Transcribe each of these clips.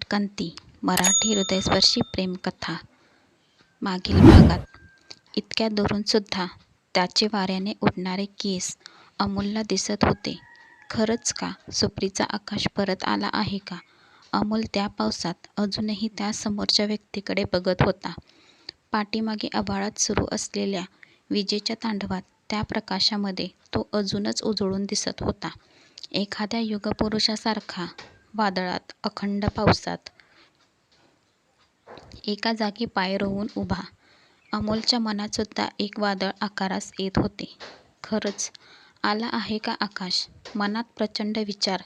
भटकंती मराठी हृदयस्पर्शी प्रेमकथा. मागील भागात इतक्या दुरूनसुद्धा त्याचे वाऱ्याने उडणारे केस अमोलला दिसत होते. खरंच का? सुप्रीचा आकाश परत आला आहे का? अमोल त्या पावसात अजूनही त्या समोरच्या व्यक्तीकडे बघत होता. पाठीमागे आभाळात सुरू असलेल्या विजेच्या तांडवात, त्या प्रकाशामध्ये तो अजूनच उजळून दिसत होता. एखाद्या युगपुरुषासारखा, वादळात, अखंड पावसात एका जागी पाय रोवून उभा. अमोलच्या मनातसुद्धा एक वादळ आकारास येत होते. खरंच आला आहे का आकाश? मनात प्रचंड विचार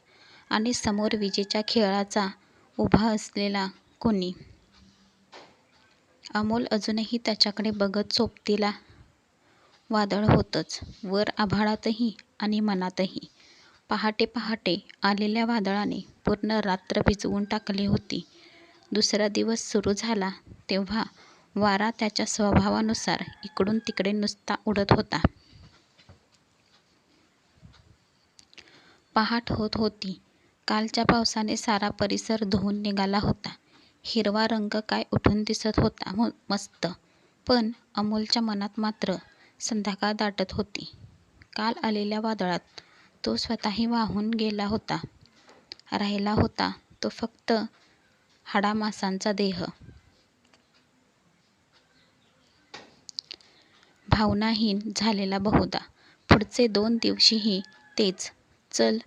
आणि समोर विजेच्या खिळाचा उभा असलेला कोणी. अमोल अजूनही त्याच्याकडे बघत सोबतीला वादळ होतंच, वर आभाळातही आणि मनातही. पहाटे पहाटे आलेल्या वादळाने पूर्ण रात्र भिजवून टाकली होती. दुसरा दिवस सुरू झाला तेव्हा वारा त्याच्या स्वभावानुसार इकडून तिकडे नुसता उडत होता. पहाट होत होती. कालच्या पावसाने सारा परिसर धुवून निघाला होता. हिरवा रंग काय उठून दिसत होता मस्त. पण अमोलच्या मनात मात्र संध्याकाळ दाटत होती. काल आलेल्या वादळात तो स्वतःही वाहून गेला होता. राहिला होता तो फक्त हाडामासांचा देह. भावनाहीन झालेला बहुधा. पुढचे 2 दिवशीही तेच. चल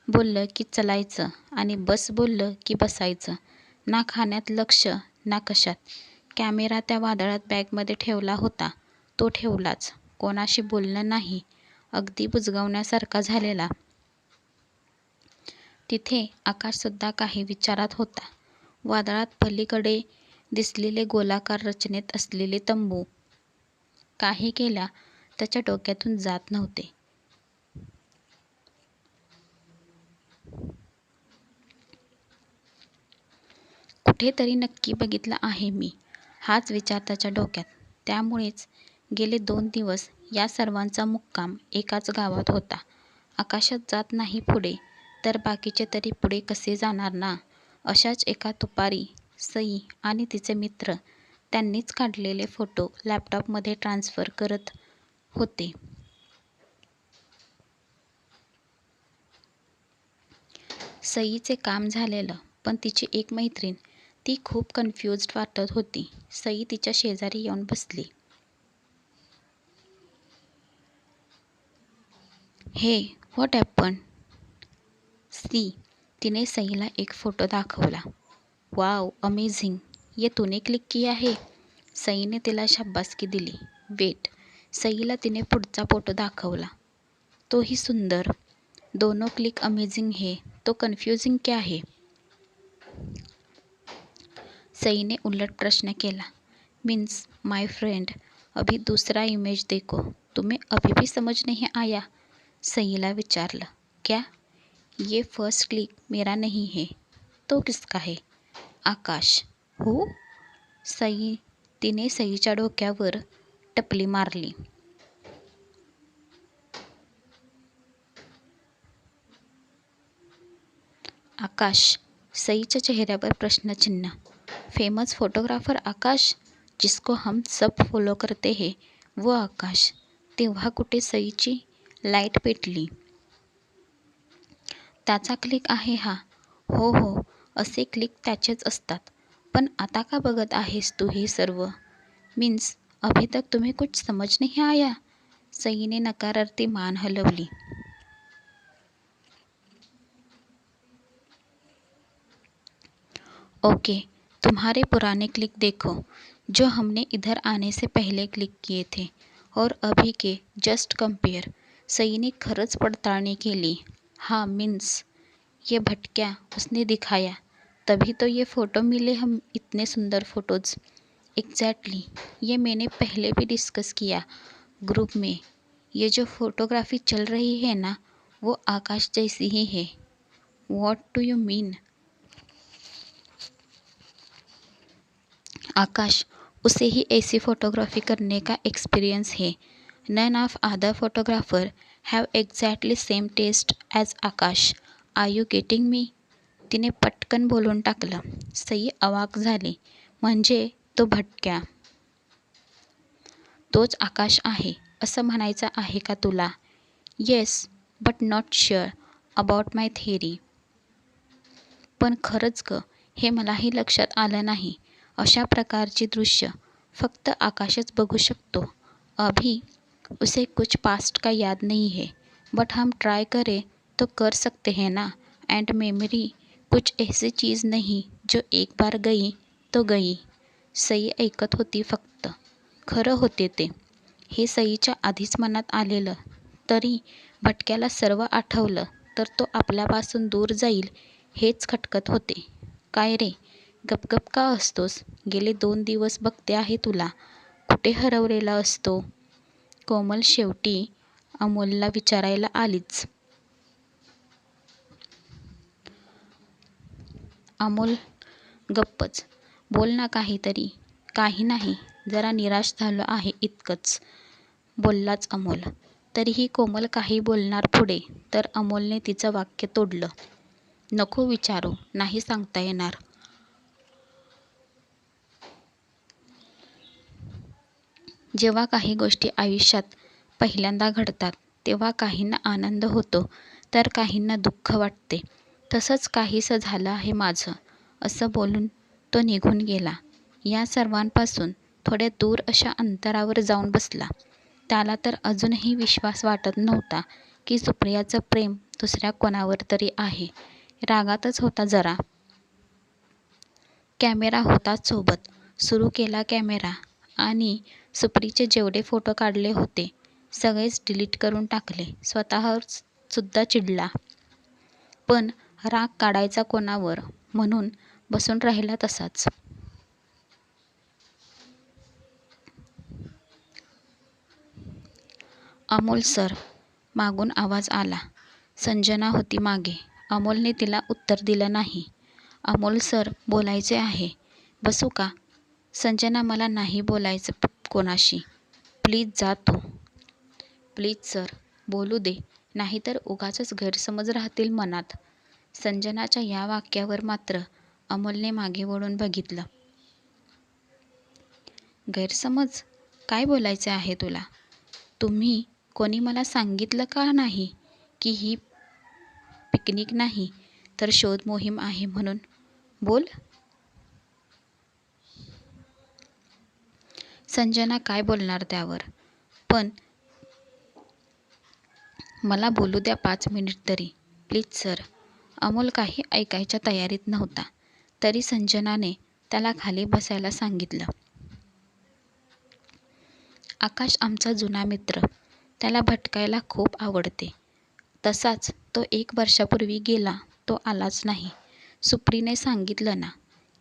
बोललं की चलायचं आणि बस बोललं की बसायचं. ना खाण्यात लक्ष ना कशात. कॅमेरा त्या वादळात बॅगमध्ये ठेवला होता तो ठेवलाच. कोणाशी बोलणं नाही. अगदी बुजगावण्यासारखा झालेला. तिथे आकाशसुद्धा काही विचारात होता. वादळात पलीकडे दिसलेले गोलाकार रचनेत असलेले तंबू काही केल्या त्याच्या डोक्यातून जात नव्हते. कुठेतरी नक्की बघितलं आहे मी, हाच विचार त्याच्या डोक्यात. त्यामुळेच गेले 2 दिवस या सर्वांचा मुक्काम एकाच गावात होता. आकाशात जात नाही पुढे तर बाकीचे तरी पुढे कसे जाणार ना. अशाच एका दुपारी सई आणि तिचे मित्र त्यांनीच काढलेले फोटो लॅपटॉपमध्ये ट्रान्सफर करत होते. सईचे काम झालेलं, पण तिची एक मैत्रीण, ती खूप कन्फ्युज्ड वाटत होती. सई तिच्या शेजारी येऊन बसली. हे व्हॉट हॅपन? सी, तिने सईला एक फोटो दाखवला. वाव, अमेझिंग, ये तूने क्लिक किया है? सईने तिला शाबासकी दिली. वेट, सईला तिने पुढचा फोटो दाखवला. तोही सुंदर. दोनों क्लिक अमेझिंग है, तो कन्फ्यूजिंग क्या है? सईने उलट प्रश्न केला. मीन्स माय फ्रेंड, अभी दूसरा इमेज देखो, तुम्हें अभी भी समझ नहीं आया? सईला विचारलं. क्या? ये फर्स्ट क्लिक मेरा नहीं है, तो किसका है? आकाश. हू? सई, तिने सईच्या डोक्यावर टपली मारली. आकाश. सईच्या चेहऱ्यावर प्रश्नचिन्ह. फेमस फोटोग्राफर आकाश, जिसको हम सब फॉलो करते हैं, वो आकाश. तेव्हा कुठे सईची लाईट पेटली. त्याचा क्लिक आहे हा? हो हो, असे क्लिक त्याचेच असतात. पण आता का बघत आहेस तू हे सर्व? मीन्स अभी तक तुम्हें कुछ समझ नहीं आया? सईने नकारार्थी मान हलवली. ओके, तुम्हारे पुराने क्लिक देखो, जो हमने इधर आने से पहले क्लिक किए थे और अभी के जस्ट कंपेयर. सईने खरंच पडताळणी केली. हाँ मीन्स ये भटक्या उसने दिखाया, तभी तो ये फ़ोटो मिले हम इतने सुंदर फ़ोटोज़. एग्जैक्टली, ये मैंने पहले भी डिस्कस किया ग्रुप में. ये जो फोटोग्राफी चल रही है ना, वो आकाश जैसी ही है. What do you mean? Akash, उसे ही ऐसी फोटोग्राफी करने का एक्सपीरियंस है. None of other photographer have exactly same taste as Akash. Are you getting me? तिने पटकन बोलून टाकलं. सई अवाक झाली. म्हणजे तो भटक्या, तोच आकाश आहे असं म्हणायचं आहे का तुला? Yes, but not sure about my theory. पण खरंच ग, हे मलाही लक्षात आलं नाही. अशा प्रकारची दृश्य फक्त आकाशच बघू शकतो. अभी उसे कुछ पास्ट का याद नहीं है, बट हम ट्राई करें तो कर सकते हैं ना. एंड मेमोरी कुछ ऐसी चीज़ नहीं जो एक बार गई तो गई. सई ऐकत होती फक्त. खरं होते ते. हे सईच्या आधीच मनात आलेलं. तरी भटक्याला सर्व आठवलं तर तो आपल्यापासून दूर जाईल हेच खटकत होते. काय रे, गपगप का असतोस? गेले 2 दिवस बघते आहे तुला. कुठे हरवलेला असतो? कोमल शेवटी अमोलला विचारायला आलीच. अमोल गप्पच. बोल ना काहीतरी. काही नाही, जरा निराश झालो आहे इतकंच, बोललाच अमोल. तरीही कोमल काही बोलणार पुढे तर अमोलने तिचं वाक्य तोडलं. नको विचारू, नाही सांगता येणार. जेव्हा काही गोष्टी आयुष्यात पहिल्यांदा घडतात तेव्हा काहींना आनंद होतो तर काहींना दुःख वाटते. तसंच काहीसं झालं आहे माझं, असं बोलून तो निघून गेला. या सर्वांपासून थोड्या दूर अशा अंतरावर जाऊन बसला. त्याला तर अजूनही विश्वास वाटत नव्हता की सुप्रियाचं प्रेम दुसऱ्या कोणावर तरी आहे. रागातच होता जरा. कॅमेरा होताच सोबत. सुरू केला कॅमेरा आणि सुप्रीचे जेवढे फोटो काढले होते सगळेच डिलीट करून टाकले. स्वतःवर सुद्धा चिडला. पण राग काढायचा कोणावर म्हणून बसून राहिला तसाच. अमोल सर, मागून आवाज आला. संजना होती मागे. अमोलने तिला उत्तर दिलं नाही. अमोल सर, बोलायचे आहे. बसू का? संजना, मला नाही बोलायचं कोणाशी. प्लीज जा तू. प्लीज सर, बोलू दे, नाहीतर उगाचच गैरसमज राहतील मनात. संजनाच्या या वाक्यावर मात्र अमोलने मागे वळून बघितलं. गैरसमज? काय बोलायचे आहे तुला? तुम्ही कोणी मला सांगितलं का नाही की ही पिकनिक नाही तर शोध मोहीम आहे म्हणून? बोल. संजना काय बोलणार त्यावर? पण मला बोलू द्या 5 मिनिट तरी, प्लीज सर. अमोल काही ऐकायच्या तयारीत नव्हता. तरी संजनाने त्याला खाली बसायला सांगितलं. आकाश आमचा जुना मित्र. त्याला भटकायला खूप आवडते. तसाच तो 1 वर्षापूर्वी गेला तो आलाच नाही. सुप्रीने सांगितलं ना,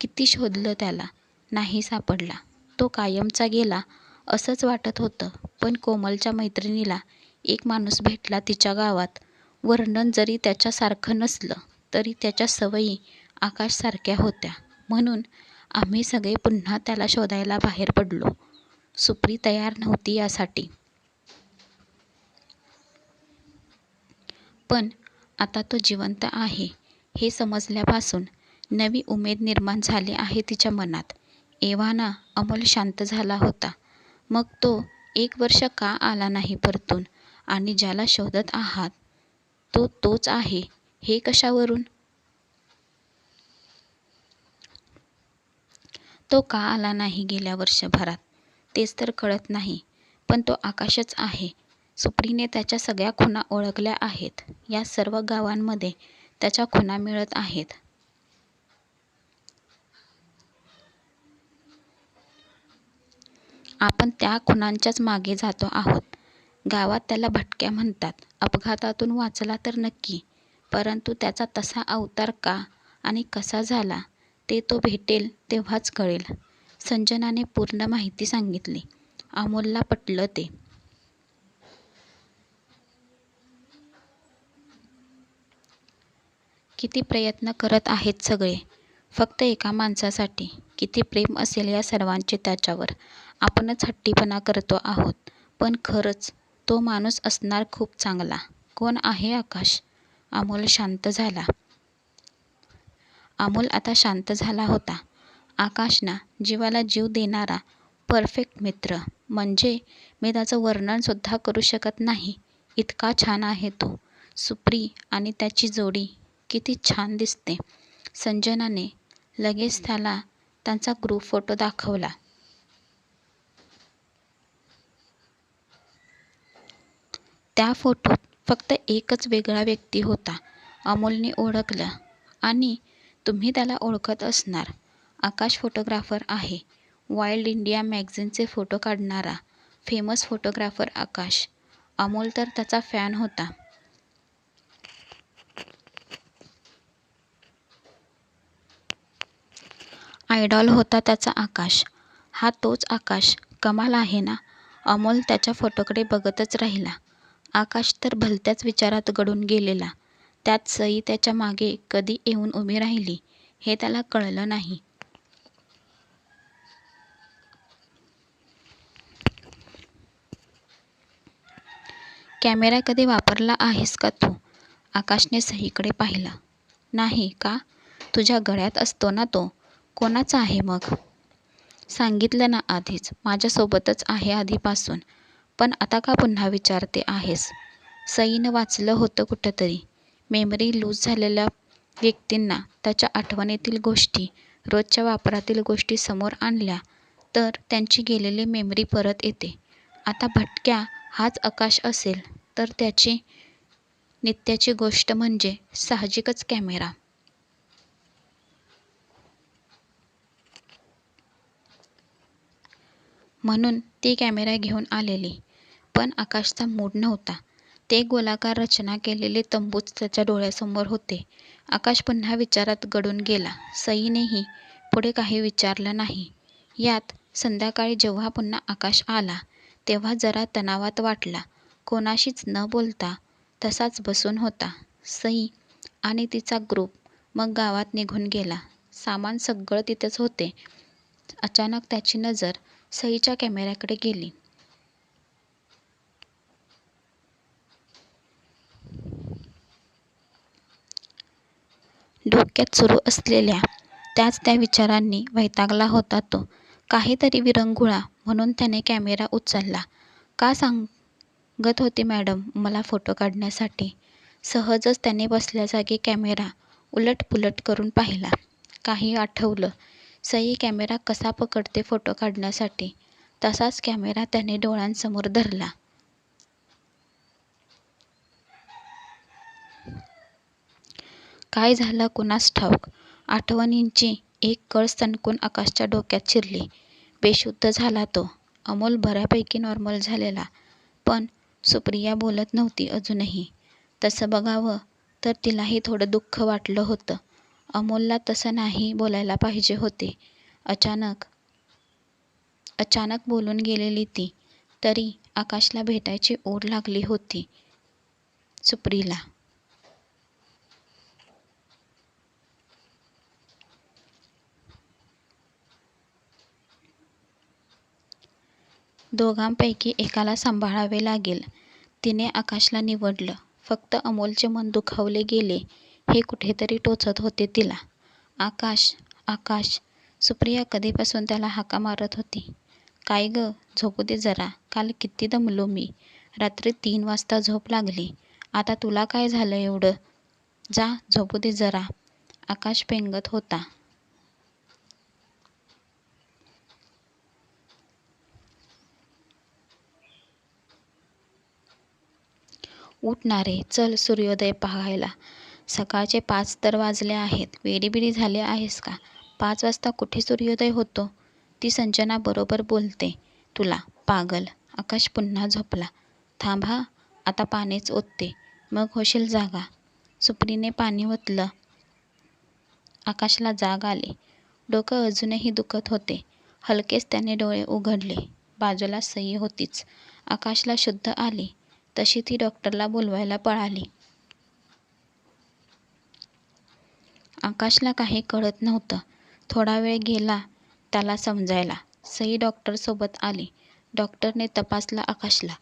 किती शोधलं त्याला, नाही सापडला. तो कायमचा गेला असंच वाटत होतं. पण कोमलच्या मैत्रिणीला एक माणूस भेटला तिच्या गावात. वर्णन जरी त्याच्यासारखं नसलं तरी त्याच्या सवयी आकाशसारख्या होत्या. म्हणून आम्ही सगळे पुन्हा त्याला शोधायला बाहेर पडलो. सुप्री तयार नव्हती यासाठी. पण आता तो जिवंत आहे हे समजल्यापासून नवी उमेद निर्माण झाली आहे तिच्या मनात. एव्हाना अमोल शांत झाला होता. मग तो 1 वर्ष का आला नाही परतून? आणि ज्याला शोधत आहात तो तोच आहे हे कशावरून? तो का आला नाही गेल्या वर्षभरात तेच तर कळत नाही. पण तो आकाशच आहे. सुप्रीने त्याच्या सगळ्या खुणा ओळखल्या आहेत. या सर्व गावांमध्ये त्याच्या खुणा मिळत आहेत. आपण त्या खुणांच्याच मागे जातो आहोत. गावात त्याला भटक्या म्हणतात. अपघातातून वाचला तर नक्की, परंतु त्याचा तसा अवतार का आणि कसा झाला ते तो भेटेल तेव्हाच कळेल. संजनाने पूर्ण माहिती सांगितली. अमोलला पटलं ते. किती प्रयत्न करत आहेत सगळे फक्त एका माणसासाठी. किती प्रेम असेल या सर्वांचे त्याच्यावर. आपणच हट्टीपणा करतो आहोत. पण खरंच तो माणूस असणार खूप चांगला. कोण आहे आकाश? अमोल शांत झाला. अमोल आता शांत झाला होता. आकाश ना जीवाला जीव देणारा परफेक्ट मित्र. म्हणजे मी त्याचं वर्णनसुद्धा करू शकत नाही, इतका छान आहे तो. सुप्री आणि त्याची जोडी किती छान दिसते. संजनाने लगेच त्याला त्यांचा ग्रुप फोटो दाखवला. त्या फोटोत फक्त एकच वेगळा व्यक्ती होता. अमोलने ओळखलं. आणि तुम्ही त्याला ओळखत असणार. आकाश फोटोग्राफर आहे. वाईल्ड इंडिया मॅगझिनचे फोटो काढणारा फेमस फोटोग्राफर आकाश. अमोल तर त्याचा फॅन होता. आयडॉल होता त्याचा आकाश. हा तोच आकाश. कमाल आहे ना. अमोल त्याच्या फोटोकडे बघतच राहिला. आकाश तर भलत्याच विचारात गढून गेलेला. त्यात सई त्याच्या मागे कधी येऊन उभी राहिली हे त्याला कळलं नाही. कॅमेरा कधी वापरला आहेस का तू? आकाशने सईकडे पाहिलं. नाही का? तुझ्या गळ्यात असतो ना तो. कोणाचा आहे मग? सांगितलं ना आधीच, माझ्यासोबतच आहे आधीपासून. पण आता का पुन्हा विचारते आहेस? सईनं वाचलं होतं कुठंतरी. मेमरी लूज झालेल्या व्यक्तींना त्याच्या आठवणीतील गोष्टी, रोजच्या वापरातील गोष्टी समोर आणल्या तर त्यांची गेलेली मेमरी परत येते. आता भटक्या हाच आकाश असेल तर त्याची नित्याची गोष्ट म्हणजे साहजिकच कॅमेरा. म्हणून ती कॅमेरा घेऊन आलेली. पण आकाशचा मूड नव्हता. ते गोलाकार रचना केलेले तंबूच त्याच्या डोळ्यासमोर होते. आकाश पुन्हा विचारात गढून गेला. सईनेही पुढे काही विचारलं नाही. यात संध्याकाळी जेव्हा पुन्हा आकाश आला तेव्हा जरा तणावात वाटला. कोणाशीच न बोलता तसाच बसून होता. सई आणि तिचा ग्रुप मग गावात निघून गेला. सामान सगळं तिथेच होते. अचानक त्याची नजर सईच्या कॅमेऱ्याकडे गेली. डोक्यात सुरू असलेल्या त्याच त्या विचारांनी वैतागला होता तो. काहीतरी विरंगुळा म्हणून त्याने कॅमेरा उचलला. का सांगत होती मॅडम मला फोटो काढण्यासाठी? सहजच त्याने बसल्या जागी कॅमेरा उलटपुलट करून पाहिला. काही आठवलं. सई कॅमेरा कसा पकडते फोटो काढण्यासाठी तसाच कॅमेरा त्याने डोळ्यांसमोर धरला. काय झालं कुणास ठाऊक. आठवणींची एक कळ सणकून आकाशच्या डोक्यात शिरली. बेशुद्ध झाला तो. अमोल बऱ्यापैकी नॉर्मल झालेला. पण सुप्रिया बोलत नव्हती अजूनही. तसं बघावं तर तिलाही थोडं दुःख वाटलं होतं. अमोलला तसं नाही बोलायला पाहिजे होते. अचानक बोलून गेलेली ती. तरी आकाशला भेटायची ओढ लागली होती सुप्रीला. दोघांपैकी एकाला सांभाळावे लागेल. तिने आकाशला निवडलं. फक्त अमोलचे मन दुखावले गेले हे कुठेतरी टोचत होते तिला. आकाश, आकाश. सुप्रिया कधीपासून त्याला हाका मारत होती. काय गं, झोपू दे जरा. काल किती दमलो मी. रात्री 3 वाजता झोप लागली. आता तुला काय झालं एवढं? जा झोपू दे जरा. आकाश पेंगत होता. उठ ना रे, चल सूर्योदय पाहायला. सकाळचे 5 तर वाजले आहेत. वेडीबिडी झाले आहेस का? 5 वाजता कुठे सूर्योदय होतो? ती संजना बरोबर बोलते तुला, पागल. आकाश पुन्हा झोपला. थांब हा, आता पाणीच ओतते, मग होशील जागा. सुप्रीने पाणी ओतलं. आकाशला जाग आली. डोकं अजूनही दुखत होते. हलकेच त्याने डोळे उघडले. बाजूला सई होतीच. आकाशला शुद्ध आली तशी ती डॉक्टरला बोलवायला पळाली. आकाशला काही कळत नव्हतं. थोडा वेळ गेला त्याला समजायला. सई डॉक्टरसोबत आली. डॉक्टरने तपासलं आकाशला.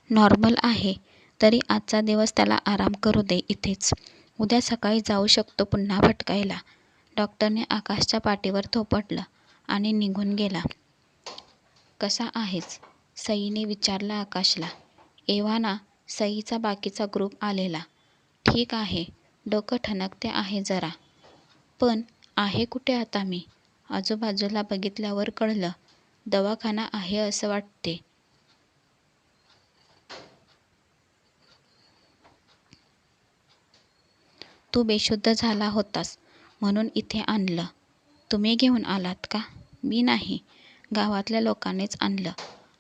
नॉर्मल आहे. तरी आजचा दिवस त्याला आराम करू दे इथेच. उद्या सकाळी जाऊ शकतो पुन्हा भटकायला. डॉक्टरने आकाशच्या पाठीवर थोपटलं आणि निघून गेला. कसा आहेस? सईने विचारलं आकाशला. एव्हाना सईचा बाकीचा ग्रुप आलेला. ठीक आहे, डोकं ठणकते आहे जरा. पण आहे कुठे आता मी? आजूबाजूला बघितल्यावर कळलं. दवाखाना आहे असं वाटते. तू बेशुद्ध झाला होतास म्हणून इथे आणलं. तुम्ही घेऊन आलात का? मी नाही, गावातल्या लोकांनीच आणलं.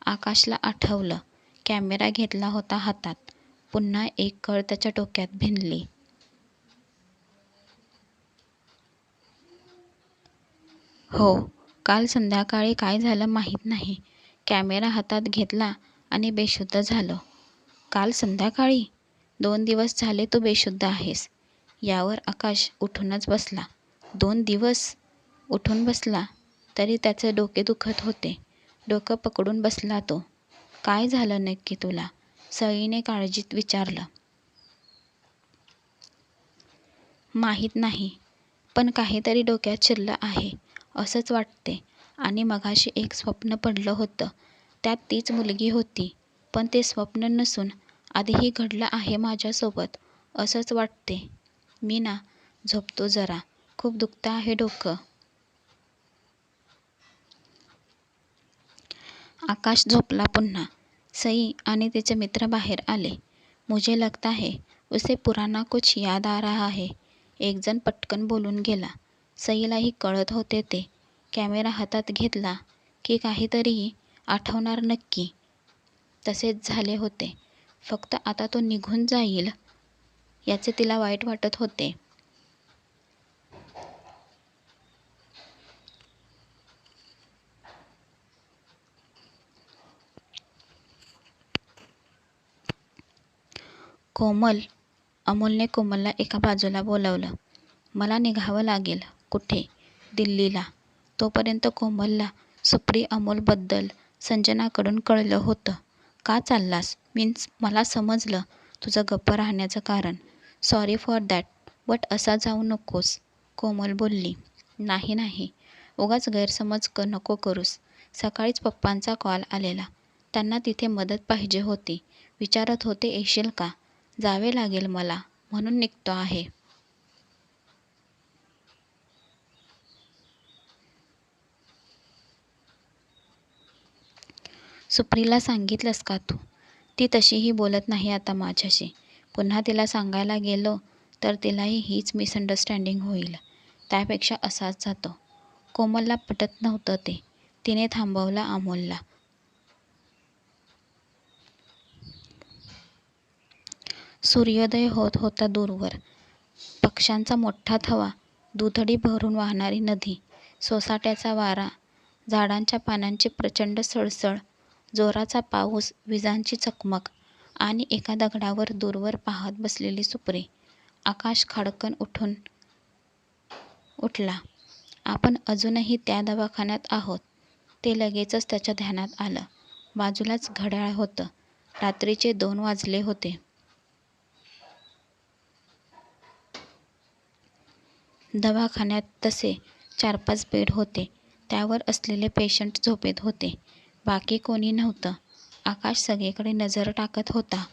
आकाशला आठवलं. कॅमेरा घेतला होता हातात. पुन्हा एक कळ त्याच्या डोक्यात भिनली. हो, काल संध्याकाळी काय झालं माहीत नाही. कॅमेरा हातात घेतला आणि बेशुद्ध झालो. काल संध्याकाळी? 2 दिवस झाले तू बेशुद्ध आहेस. यावर आकाश उठूनच बसला. 2 दिवस? उठून बसला तरी त्याचे डोके दुखत होते. डोकं पकडून बसला तो. काय झालं नक्की तुला? सईने काळजीत विचारलं. माहीत नाही, पण काहीतरी डोक्यात शिरलं आहे असंच वाटते. आणि मगाशी एक स्वप्न पडलं होतं. त्यात तीच मुलगी होती. पण ते स्वप्न नसून आधीही घडलं आहे माझ्यासोबत असंच वाटते. मीना, झोपतो जरा. खूप दुखतं आहे डोकं. आकाश झोपला पुन्हा. सई आणि तिचे मित्र बाहेर आले. मुझे लगता है उसे पुराना कुछ याद आ रहा है. एक जण पटकन बोलून गेला. सईलाही कळत होते ते. कॅमेरा हातात घेतला की काहीतरी आठवणार नक्की. तसेच झाले होते. फक्त आता तो निघून जाईल याचे तिला वाईट वाटत होते. कोमल, अमोलने कोमलला एका बाजूला बोलावलं. मला निघावं लागेल. कुठे? दिल्लीला. तोपर्यंत कोमलला सुप्री अमोलबद्दल संजनाकडून कळलं होतं. का चाललास? मीन्स मला समजलं तुझं गप्प राहण्याचं कारण. सॉरी फॉर दॅट, बट असा जाऊ नकोस. कोमल बोलली. नाही नाही, उगाच गैरसमज नको करूस. सकाळीच पप्पांचा कॉल आलेला. त्यांना तिथे मदत पाहिजे होती. विचारत होते येशील का? जावे लागेल मला म्हणून निघतो आहे. सुप्रीला सांगितलंस का तू? ती तशीही बोलत नाही आता माझ्याशी. पुन्हा तिला सांगायला गेलो तर तिलाही हीच मिसअंडरस्टँडिंग होईल. त्यापेक्षा असाच जातो. कोमलला पटत नव्हतं ते. तिने थांबवलं अमोलला. सूर्योदय होत होता दूरवर. पक्ष्यांचा मोठा थवा, दुथडी भरून वाहणारी नदी, सोसाट्याचा वारा, झाडांच्या पानांची प्रचंड सळसळ, जोराचा पाऊस, विजांची चकमक आणि एका दगडावर दूरवर पाहत बसलेली सुप्री. आकाश खाडकन उठला. आपण अजूनही त्या दवाखान्यात आहोत. ते लगेचच त्याच्या ध्यानात आलं. बाजूलाच घड्याळ होतं. रात्रीचे 2 वाजले होते. दवाखान्यात तसे 4-5 बेड होते. त्यावर असलेले पेशंट झोपेत होते. बाकी कोणी नव्हतं. आकाश सगळीकडे नजर टाकत होता.